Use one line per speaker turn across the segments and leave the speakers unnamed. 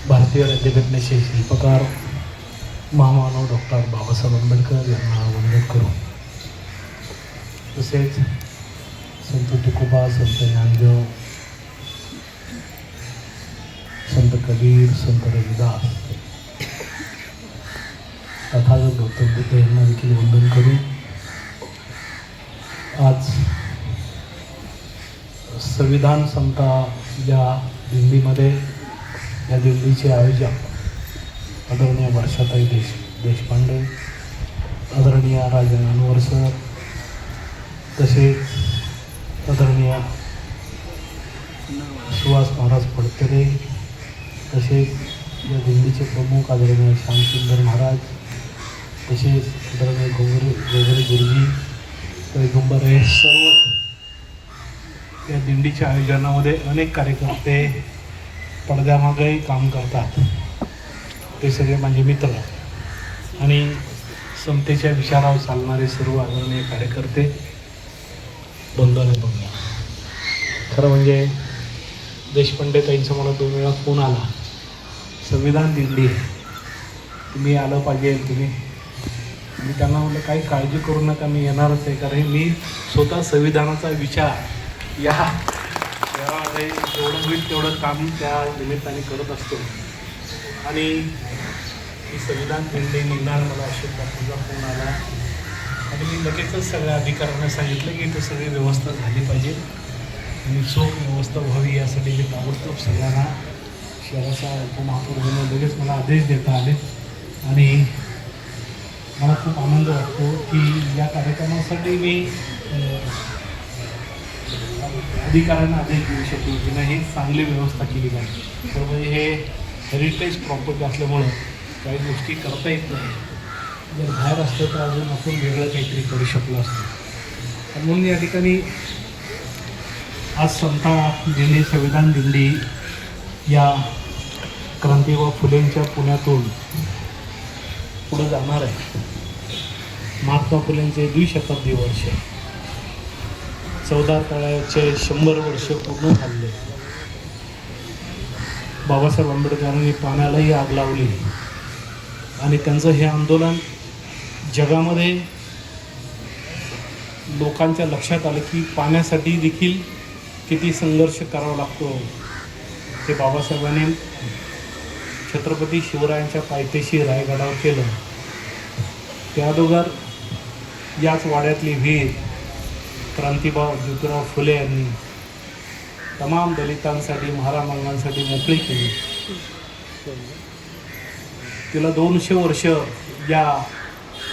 भारतीय राज्यघटनेचे शिल्पकार महामानव डॉक्टर बाबासाहेब आंबेडकर यांना वंदन करू. तसेच संत तुकोबा, संत ज्ञानदेव, संत कबीर, संत रविदास, तथागत गौतम बुद्ध यांना देखील वंदन करू. आज संविधान समता या दिंडीमध्ये या दिंडीचे आयोजक आदरणीय वर्षाताई देशपांडे, आदरणीय राजन अनवर सर, तसेच आदरणीय सुहास महाराज फडतरे, तसेच या दिंडीचे प्रमुख आदरणीय श्यामसुंदर महाराज, तसेच आदरणीय गोगरे गुरुजी, पैगंबर हे सर्व या दिंडीच्या आयोजनामध्ये अनेक कार्यकर्ते पडद्यामागेही काम करतात. ते सगळे माझे मित्र आणि समतेच्या विचारावर चालणारे सर्व आदरणीय कार्यकर्ते, बंधू आणि भगिनी. खरं म्हणजे देशपांडे ताईंचा मला 2 वेळा फोन आला, संविधान दिंडी तुम्ही आलं पाहिजे तुम्ही. मी त्यांना म्हटलं काही काळजी करू नका, मी येणारच आहे, कारण मी स्वतः संविधानाचा विचार या त्यामध्ये जेवढं होईल तेवढं काम त्या निमित्ताने करत असतो. आणि ही संविधान दिंडी निघणार मला अशोक बापूंचा फोन आला आणि मी लगेचच सगळ्या अधिकाऱ्यांना सांगितलं की इथं सगळी व्यवस्था झाली पाहिजे आणि चोख व्यवस्था व्हावी यासाठी मी ताबडतोब सगळ्यांना शहराचा उपमहापौर म्हणून लगेच मला आदेश देता आले. आणि मला खूप आनंद वाटतो की या कार्यक्रमासाठी मी अधिकाऱ्यांना आदेश देऊ शकतो की नाही चांगली व्यवस्था केली पाहिजे. तर म्हणजे हे हेरिटेज प्रॉपर्टी असल्यामुळं काही गोष्टी करता येत नाही. जर बाहेर असतं तर अजून आपण वेगळं काहीतरी करू शकलो असतो. म्हणून या ठिकाणी आज समता दिंडी, संविधान दिंडी या क्रांतीबा फुलेंच्या पुण्यातून पुढे जाणार आहे. महात्मा फुलेंचे 2 शताब्दी वर्ष, 14 तळ्याचे 100 वर्ष पूर्ण झाले. बाबासाहेब आंबेडकरांनी पाण्यालाही आग लावली आणि त्यांचं हे आंदोलन जगामध्ये लोकांच्या लक्षात आलं की पाण्यासाठी देखील किती संघर्ष करावा लागतो. ते बाबासाहेबांनी छत्रपती शिवरायांच्या पायथ्याशी रायगडावर केलं. त्या अगोदर याच वाड्यातली विहीर क्रांतीबा ज्योतिराव फुले यांनी तमाम दलितांसाठी, महारामांसाठी मोकळी केली. तिला 200 वर्ष या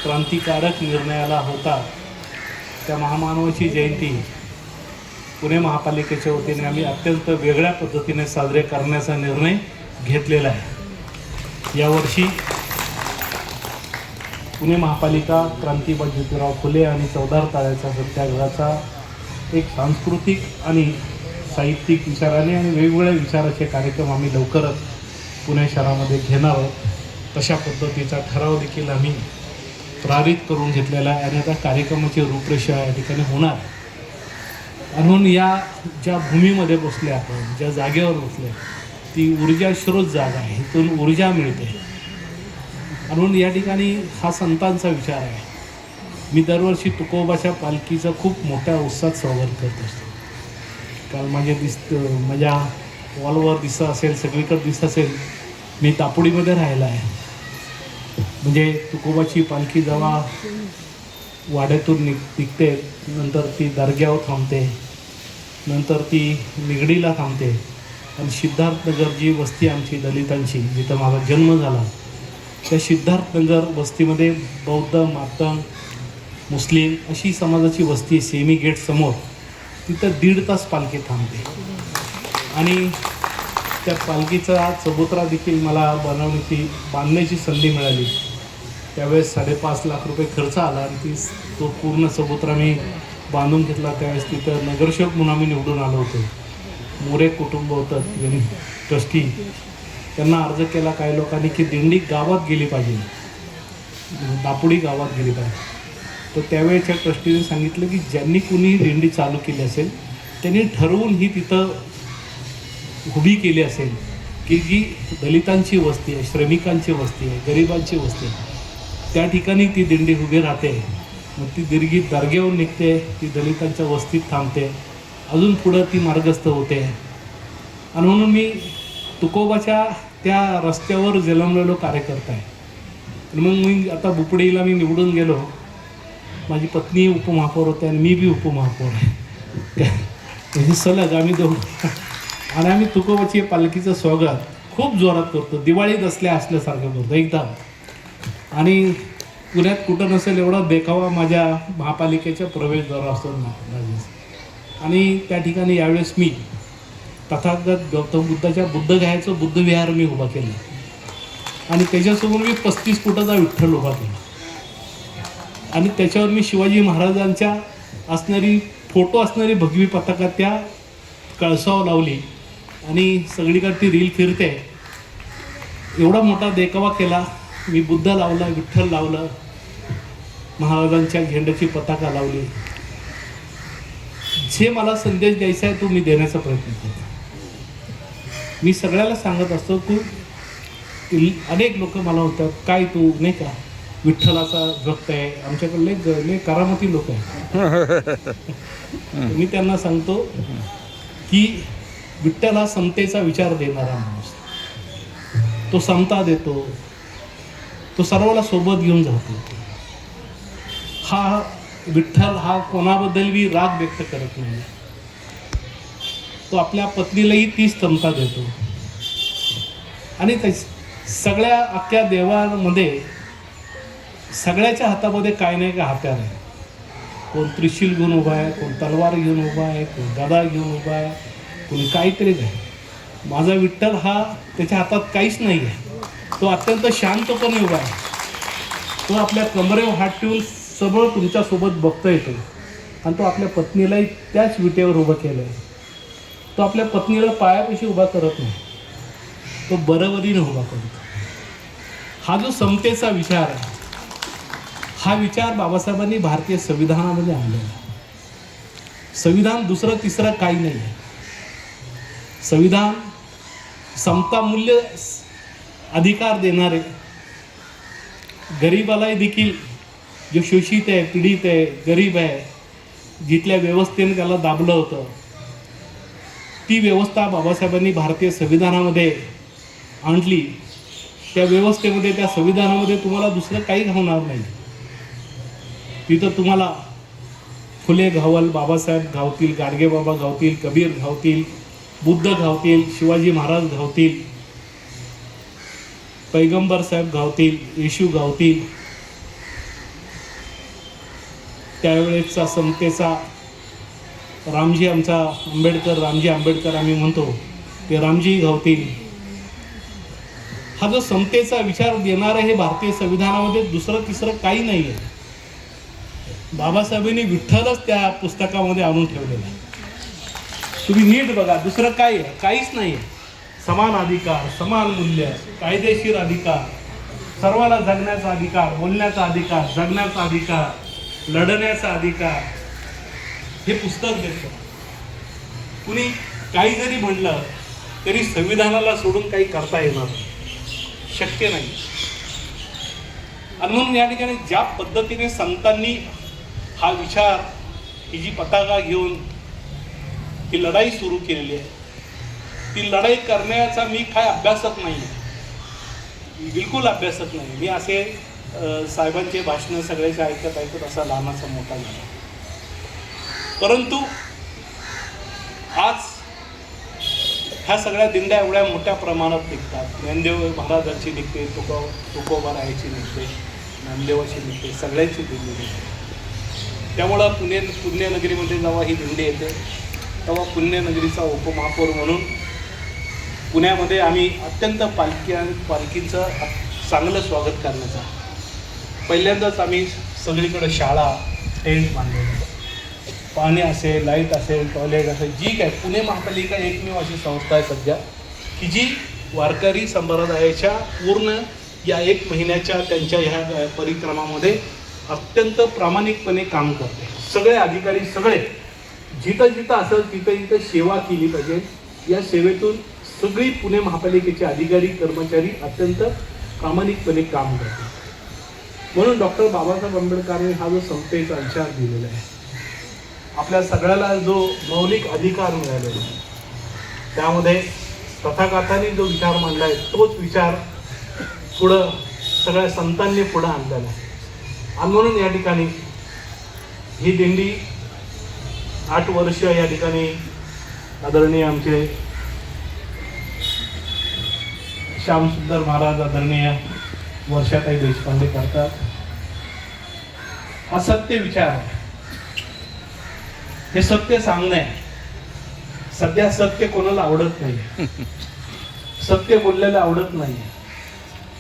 क्रांतिकारक निर्णयाला होता. त्या महामानवाची जयंती पुणे महापालिकेच्या वतीने आम्ही अत्यंत वेगळ्या पद्धतीने साजरे करण्याचा निर्णय घेतलेला आहे. यावर्षी पुणे महापालिका क्रांतीबा ज्योतिराव फुले आणि 14 ताळ्याच्या सत्याग्रहाचा एक सांस्कृतिक आणि साहित्यिक विचाराने आणि वेगवेगळ्या विचाराचे कार्यक्रम आम्ही लवकरच पुणे शहरामध्ये घेणार आहोत. तशा पद्धतीचा ठराव देखील आम्ही पारित करून घेतलेला आहे आणि आता कार्यक्रमाची रूपरेषा या ठिकाणी होणार. म्हणून या ज्या भूमीमध्ये बसले आपण, ज्या जागेवर बसले, ती ऊर्जा स्रोत जागा आहे, इथून ऊर्जा मिळते. म्हणून या ठिकाणी हा संतांचा विचार आहे. मी दरवर्षी तुकोबाच्या पालखीचा खूप मोठ्या उत्साहात स्वागत करत असतो. काल माझ्या वॉलवर दिसत असेल, सगळीकडे दिसत असेल, मी तापुडीमध्ये राहिला आहे. म्हणजे तुकोबाची पालखी जेव्हा वाड्यातून निघते, नंतर ती दर्ग्यावर थांबते, नंतर ती निगडीला थांबते आणि सिद्धार्थनगर जी वस्ती आमची दलितांची, जिथं माझा जन्म झाला, त्या सिद्धार्थनगर वस्तीमध्ये बौद्ध, मातंग, मुस्लिम अशी समाजाची वस्ती, सेमी गेट समोर, तिथं 1.5 तास पालखी थांबते. आणि त्या पालखीचा चबुतरा देखील मला बांधण्याची संधी मिळाली. त्यावेळेस 5.5 लाख रुपये खर्च आला आणि तो पूर्ण चबुतरा मी बांधून घेतला. त्यावेळेस तिथं नगरसेवक म्हणून आम्ही निवडून आलो होतो. मोरे कुटुंब होतं ट्रस्टी, त्यांना अर्ज केला काही लोकांनी की दिंडी गावात गेली पाहिजे, दापुडी गावात गेली पाहिजे. तर त्यावेळेच्या ट्रस्टीने सांगितलं की ज्यांनी कुणी दिंडी चालू केली असेल त्यांनी ठरवून ही तिथं उभी केली असेल की जी दलितांची वस्ती आहे, श्रमिकांची वस्ती आहे, गरिबांची वस्ती आहे, त्या ठिकाणी ती दिंडी उभी राहते. मग ती दिरगी दर्ग्याहून निघते, ती दलितांच्या वस्तीत थांबते, अजून पुढं ती मार्गस्थ होते. आणि म्हणून मी तुकोबाच्या त्या रस्त्यावर जन्मलेलो कार्यकर्ता आहे. मग मी आता बुपडीला मी निवडून गेलो, माझी पत्नी उपमहापौर होते आणि मी बी उपमहापौर आहे, म्हणजे सलग आम्ही दोघं. आणि आम्ही तुकोबाची पालखीचं स्वागत खूप जोरात करतो, दिवाळी दसऱ्या असल्यासारखं करतो एकदम. आणि पुण्यात कुठं नसेल एवढा देखावा माझ्या महापालिकेच्या प्रवेशद्वार असतो राजेश. आणि त्या ठिकाणी यावेळेस मी तथागत गौतम बुद्धाच्या बुद्धगयाचं बुद्धविहार मी उभा केलं आणि त्याच्यासमोर मी 35 फुटाचा विठ्ठल उभा केला. आणि त्याच्यावर मी शिवाजी महाराजांच्या असणारी फोटो असणारी भगवी पताका त्या कळसावर लावली आणि सगळीकडे ती रील फिरते. एवढा मोठा देखावा केला. मी बुद्ध लावला, विठ्ठल लावलं, महाराजांच्या झेंड्याची पताका लावली. जे मला संदेश द्यायचा आहे तो मी देण्याचा प्रयत्न करतो. मी सगळ्याला सांगत असतो तू, अनेक लोक मला होतात काय तू नाही का विठ्ठलाचा भक्त आहे, आमच्याकडले करामती लोक आहेत. मी त्यांना सांगतो की विठ्ठल हा समतेचा विचार देणारा माणूस, तो समता देतो, तो सर्वाला सोबत घेऊन जातो. हा विठ्ठल हा कोणाबद्दल बी राग व्यक्त करत नाही, तो आपल्या पत्नीलाही तीच समता देतो. आणि सगळ्या अख्ख्या देवामध्ये सगळ्याच्या हातामध्ये काय नाही का हत्यार आहे. कोण त्रिशूल घेऊन उभा आहे, कोण तलवार घेऊन उभा आहे, कोण गदा घेऊन उभा आहे, कोणी काहीतरी आहे. माझा विठ्ठल हा त्याच्या हातात काहीच नाही आहे, तो अत्यंत शांतपणे उभा आहे. तो आपल्या कमरेवर हात ठेवून सगळं तुमच्यासोबत बघता येतो. आणि तो आपल्या पत्नीलाही त्याच विटेवर उभं केलं आहे. तो आपल्या पत्नीला पायापाशी उभा करत नाही, तो बरोबरीने उभा करतो. हा जो समतेचा विचार आहे, हा विचार बाबासाहेबांनी भारतीय संविधानामध्ये आणलेला आहे. संविधान दुसरं तिसरं काही नाही आहे. संविधान समता मूल्य अधिकार देणारे, गरीबालाही देखील, जो शोषित आहे, पीडित आहे, गरीब आहे, जिथल्या व्यवस्थेने त्याला दाबलं होतं, ती व्यवस्था बाबासाहेबांनी भारतीय संविधानामध्ये आणली. त्या व्यवस्थेमध्ये, त्या संविधानामध्ये तुम्हाला दुसरं काही घावणार नाही. तिथं तुम्हाला फुले घावल, बाबासाहेब घावतील, गाडगेबाबा घावतील, कबीर घावतील, बुद्ध घावतील, शिवाजी महाराज घावतील, पैगंबर साहेब घावतील, येशू घावतील. त्यावेळेसचा समतेचा रामजी, आमचा आंबेडकर, रामजी आंबेडकर आम्ही म्हणतो, ते रामजी घावतील. हा जो समतेचा विचार देणारा हे भारतीय संविधानामध्ये दुसरं तिसरं काही नाही आहे. बाबासाहेबांनी विठ्ठलच त्या पुस्तकामध्ये आणून ठेवलेलं आहे. तुम्ही नीट बघा, दुसरं काय आहे? काहीच नाही आहे. समान अधिकार, समान मूल्य, कायदेशीर अधिकार, सर्वाला जगण्याचा अधिकार, बोलण्याचा अधिकार, जगण्याचा अधिकार, लढण्याचा अधिकार, हे पुस्तक देतं. कुणी काही जरी म्हणलं तरी संविधानाला सोडून काही करता येणार नाही, शक्य नाही. आणि म्हणून या ठिकाणी ज्या पद्धतीने संतांनी हा विचार, ही जी पताका घेऊन ही लढाई सुरू केलेली आहे, ती लढाई करण्याचा मी काय अभ्यासक नाही आहे, बिलकुल अभ्यासक नाही. मी असे साहेबांचे भाषणं सगळ्याचे ऐकत ऐकत असा लहानाचा मोठा झाला. परंतु आज ह्या सगळ्या दिंड्या एवढ्या मोठ्या प्रमाणात निघतात. ज्ञानदेव महाराजांची निघते, तुकोबा रायाची निघते, ज्ञानदेवाची निघते, सगळ्यांची दिंडी निघते. त्यामुळं पुण्यनगरीमध्ये जेव्हा ही दिंडी येते तेव्हा पुण्यनगरीचा उपमहापौर म्हणून पुण्यामध्ये आम्ही अत्यंत पालखीचं चांगलं स्वागत करण्याचा, पहिल्यांदाच आम्ही सगळीकडे शाळा, टेंट बांधलेले, पाणी असेल, लाईट असेल, टॉयलेट असेल, जी काय पुणे महापालिका एकमेव अशी संस्था आहे सध्या की जी वारकरी संप्रदायाच्या पूर्ण या 1 महिन्याच्या त्यांच्या ह्या परिक्रमामध्ये अत्यंत प्रामाणिकपणे काम करते. सगळे अधिकारी, सगळे जिथं जिथं असेल तिथं सेवा केली पाहिजे. या सेवेतून सगळी पुणे महापालिकेचे अधिकारी कर्मचारी अत्यंत प्रामाणिकपणे काम करतात. म्हणून डॉक्टर बाबासाहेब आंबेडकरांनी हा जो समतेचा विचार दिलेला आहे, आपल्या सगळ्याला जो मौलिक अधिकार मिळालेला आहे, त्यामध्ये तथागतांनी जो विचार मांडला आहे तोच विचार पुढं सगळ्या संतांनी पुढं आणलेला आहे. आणि म्हणून या ठिकाणी ही दिंडी 8 वर्ष या ठिकाणी आदरणीय आमचे श्यामसुंदर महाराज, आदरणीय वर्षाताई देशपांडे करतात. हा सत्य विचार आहे, हे सत्य सांगणं आहे. सध्या सत्य कोणाला आवडत नाही, सत्य बोललेलं आवडत नाही,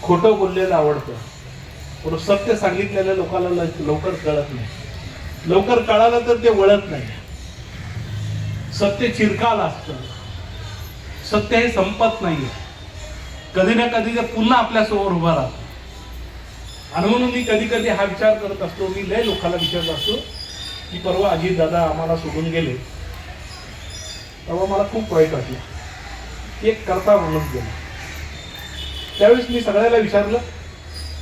खोटं बोललेलं आवडतं, पण सत्य सांगितलेल्या लोकांना लवकर कळत नाही. लवकर कळालं तर ते वळत नाही. सत्य चिरकाल असतं, सत्य हे संपत नाहीये, कधी ना कधी ते पुन्हा आपल्या समोर उभा राहतं. आणि म्हणून मी कधी कधी हा विचार करत असतो, मी लय लोकांना विचारत असतो की परवा अजित दादा आम्हाला सोडून गेले तेव्हा मला खूप वाईट वाटलं, एक करता म्हणून गेला. त्यावेळेस मी सगळ्याला विचारलं,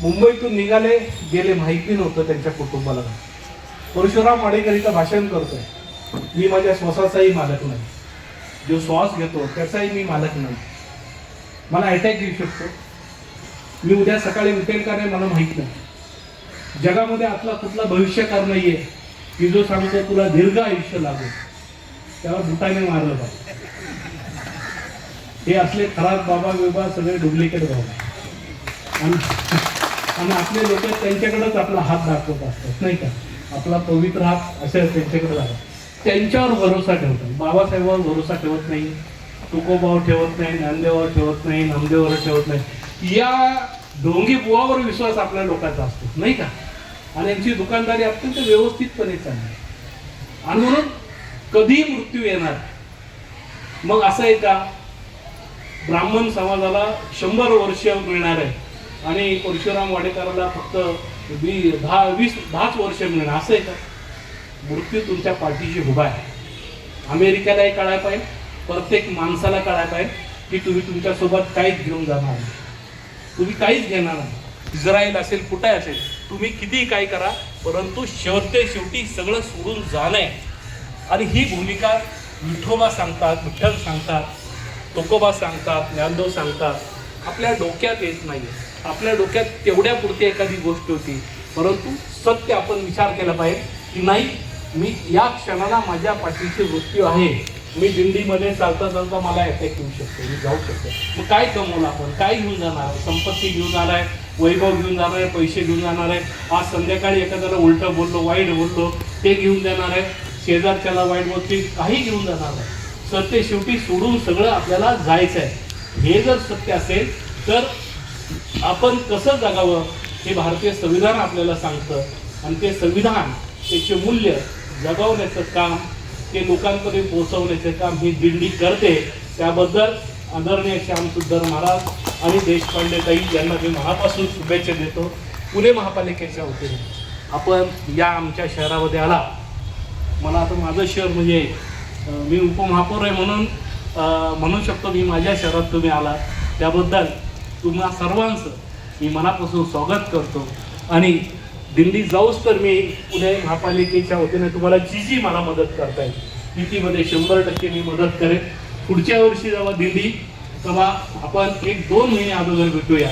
मुंबईतून निघाले गेले माहिती नव्हतं त्यांच्या कुटुंबाला. परशुराम वाडेकर इथं भाषण करतोय, मी माझ्या श्वासाचाही मालक नाही, जो श्वास घेतो त्याचाही मी मालक नाही, मला अटॅक येऊ शकतो, मी उद्या सकाळी उठेल का नाही मला माहित नाही. जगामध्ये आपला कुठला भविष्यकार नाहीये की जो सांगतो तुला दीर्घ आयुष्य लागेल, त्याला बुटाने मारलं पाहिजे. हे असले खराब बाबा बिबा सगळे डुप्लिकेट बाबा, आणि आपले लोक त्यांच्याकडेच आपला हात दाखवत असतात नाही का. आपला पवित्र हात असे त्यांच्याकडे जातात, त्यांच्यावर भरोसा ठेवतात. बाबासाहेबांवर भरोसा ठेवत नाही, तुकोबावर ठेवत नाही, ज्ञानदेवावर ठेवत नाही, नामदेवावर ठेवत नाही. या ढोंगी बुवावर विश्वास आपल्या लोकांचा असतो नाही का. आणि यांची दुकानदारी अत्यंत व्यवस्थितपणे चालली. आणि म्हणून कधी मृत्यू येणार, मग असं आहे का ब्राह्मण समाजाला 100 वर्ष मिळणार आहे आणि परशुराम वाडेकरांना फक्त 10-20 वर्ष मिळणार, असं आहे का. मृत्यू तुमच्या पाठीशी उभा आहे. अमेरिकेलाही कळायला पाहिजे, प्रत्येक माणसाला कळायला पाहिजे की तुम्ही तुमच्यासोबत काहीच घेऊन जाणार नाही, तुम्ही काहीच घेणार नाही. इस्रायल असेल, कुठे असेल, तुम्ही कितीही काय करा, परंतु शेवटी सगळं सोडून जाणे. आणि ही भूमिका विठोबा सांगतात, विठ्ठल सांगतात, तुकोबा सांगतात, ज्ञानदेव सांगतात. आपल्या डोक्यात येत नाही. आपल्या डोक्यात तेवढ्या पुरती एखादी गोष्ट होती, परंतु सत्य आपण विचार केला पाहिजे की नाही, मी या क्षणाला माझ्या पाठीची मृत्यू आहे. मी दिंडीमध्ये चालता चालता मला अटॅक येऊ शकतो, मी जाऊ शकतो. मग काय कमवलं आपण, काय घेऊन जाणार आहे. संपत्ती घेऊन जाणार आहे, वैभव घेऊन जाणार आहे, पैसे घेऊन जाणार आहे. आज संध्याकाळी एखाद्याला उलटं बोललो, वाईट बोललो, ते घेऊन जाणार आहे. शेजारच्याला वाईट बोलते, काही घेऊन जाणार आहे. सत्य शेवटी सोडून सगळं आपल्याला जायचं आहे. हे जर सत्य असेल तर आपण कसं जगावं हे भारतीय संविधान आपल्याला सांगतं. आणि ते संविधान, त्याचे मूल्य जगवण्याचं काम, ते लोकांपर्यंत पोहोचवण्याचे काम ही दिंडी करते. त्याबद्दल आदरणीय श्यामसुंदर महाराज आणि देशपांडे ताई यांना मी मनापासून शुभेच्छा देतो. पुणे महापालिकेच्या वतीने आपण या आमच्या शहरामध्ये आला. मला आता माझं शहर म्हणजे मी उपमहापौर आहे म्हणून म्हणू शकतो मी माझ्या शहरात तुम्ही आला, त्याबद्दल तुम्हा सर्वांचं मी मनापासून स्वागत करतो. आणि दिंडी जाऊच तर मी पुणे महापालिकेच्या वतीने तुम्हाला जी मला मदत करता येईल कितीमध्ये 100% मी मदत करेन. पुढच्या वर्षी जेव्हा दिंडी, तेव्हा आपण 1-2 महिने अगोदर भेटूया.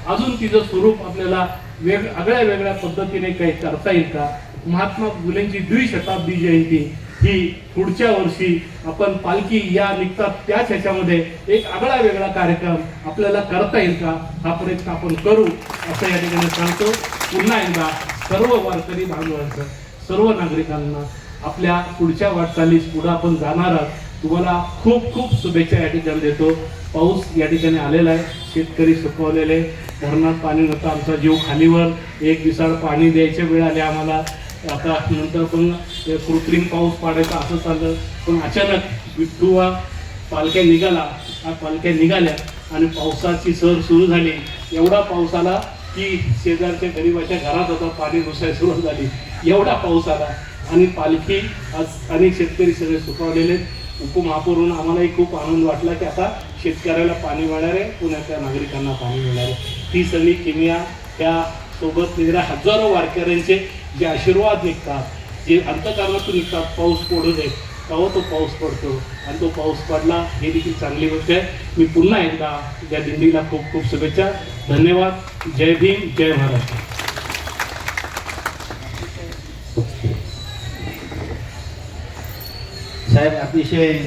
अजून तिचं स्वरूप आपल्याला वेगळ्या पद्धतीने काही करता येईल का. महात्मा फुलेंची 200वी जयंती ही पुढच्या वर्षी आपण पालखी या निघतात त्याच ह्याच्यामध्ये एक वेगळा कार्यक्रम आपल्याला करता येईल का, हा प्रयत्न आपण करू असं या ठिकाणी सांगतो. पुन्हा एकदा सर्व वारकरी बांधवांचं, सर्व नागरिकांना आपल्या पुढच्या वाटचालीस पुढे आपण जाणार आहात, तुम्हाला खूप खूप शुभेच्छा या ठिकाणी देतो. पाऊस या ठिकाणी आलेला आहे, शेतकरी सुकवलेले, धरणात पाणी नव्हतं, आमचा जीव खालीवर. 1 दिवसाड पाणी द्यायचे वेळ आले आम्हाला. आता नंतर पण कृत्रिम पाऊस पाडायचा असं चाललं, पण अचानक विठ्ठुवा पालख्या निघाल्या आणि पावसाची सर सुरू झाली. एवढा पाऊस आला की शेजारच्या गरीबाच्या घरात आता पाणी घुसायला सुरुवात झाली. एवढा पाऊस आला आणि पालखी आज अनेक शेतकरी सगळे सुकावलेले. उपमहापौरून आम्हालाही खूप आनंद वाटला की आता शेतकऱ्याला पाणी मिळणार आहे, पुण्यातल्या नागरिकांना पाणी मिळणार आहे. ती सगळी किमया त्या सोबत निघणाऱ्या हजारो वारकऱ्यांचे जे आशीर्वाद निघतात, जे अंतःकरणातून निघतात, पाऊस पडू दे तेव्हा तो पाऊस पडतो आणि तो पाऊस पडला हे देखील चांगली गोष्ट आहे. मी पुन्हा एकदा या दिंडीला खूप खूप शुभेच्छा. धन्यवाद. जय भीम, जय महाराष्ट्र.
साहेब, अतिशय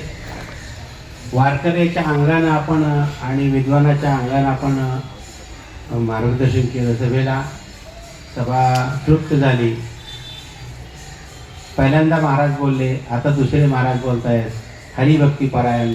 वारकऱ्याच्या अंगानं आपण आणि विद्वानाच्या अंगानं आपण मार्गदर्शन केलं सभेला. सभा तृप्त झाली. पहिल्यांदा महाराज बोलले, आता दुसरे महाराज बोलतायत. हरिभक्ती परायण